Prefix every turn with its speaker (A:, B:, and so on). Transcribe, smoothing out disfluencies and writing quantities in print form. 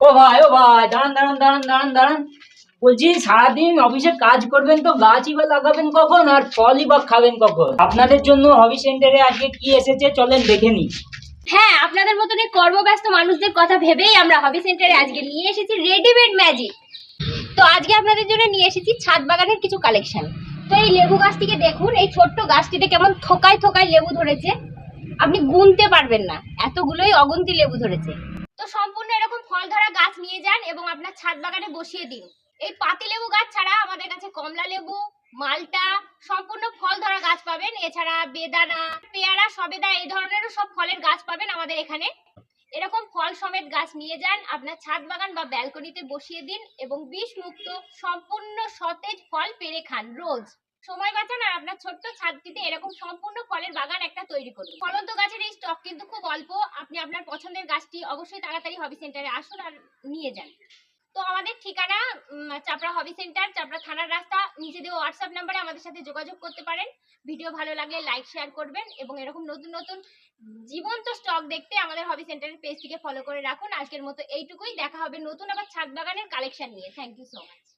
A: ও ভাই, দাঁড়ান দাঁড়ান দাঁড়ান দাঁড়ান দাঁড়ান। বলছি সারাদিন অফিসে কাজ করবেন তো গাছই বা লাগাবেন কখন আর ফলই বা খাবেন কখন? আপনাদের জন্য হবি সেন্টারে আজকে কি এসেছে চলেন দেখে নিই।
B: হ্যাঁ, আপনাদের মতন এই কর্মব্যস্ত মানুষদের কথা ভেবেই আমরা হবি সেন্টারে আজকে নিয়ে এসেছি রেডিমেড ম্যাজিক। তো আজকে আপনাদের জন্য নিয়ে এসেছি ছাদ বাগানের কিছু কালেকশন। তো এই লেবু গাছটিকে দেখুন, এই ছোট্ট গাছটিতে কেমন থোকায় থোকায় লেবু ধরেছে, আপনি গুনতে পারবেন না, এতগুলোই অগুন্তি লেবু ধরেছে। তো সম্পূর্ণ এরকম ফল ধরা গাছ নিয়ে যান এবং আপনার ছাদ বাগানে বসিয়ে দিন। এই পাতি লেবু গাছ ছাড়া আমাদের কাছে কমলা লেবু, মালটা, সম্পূর্ণ ফল ধরা গাছ পাবেন। এছাড়া বেদানা, পেয়ারা, সবেদা এই ধরনেরও সব ফলের গাছ পাবেন আমাদের এখানে। এরকম ফল সমেত গাছ নিয়ে যান, আপনার ছাদ বাগান বা ব্যালকনিতে বসিয়ে দিন এবং বিষ মুক্ত সম্পূর্ণ সতেজ ফল পেড়ে খান রোজ। সময় বাঁচান আর আপনার ছোট্ট ছাদটিতে এরকম সম্পূর্ণ ফলের বাগান একটা তৈরি করুন। ফলন্ত গাছের এই স্টক কিন্তু খুব অল্প, আপনি আপনার পছন্দের গাছটি অবশ্যই তাড়াতাড়ি হবি সেন্টারে আসুন আর নিয়ে যান। তো আমাদের ঠিকানা চাপড়া হবি সেন্টার, চাপড়া থানার রাস্তা, নিচে দেওয়া হোয়াটসঅ্যাপ নাম্বারে আমাদের সাথে যোগাযোগ করতে পারেন। ভিডিও ভালো লাগলে লাইক শেয়ার করবেন এবং এরকম নতুন নতুন জীবন্ত স্টক দেখতে আমাদের হবি সেন্টারের পেজটিকে ফলো করে রাখুন। আজকের মতো এইটুকুই, দেখা হবে নতুন আবার ছাদ বাগানের কালেকশন নিয়ে। Thank you so much.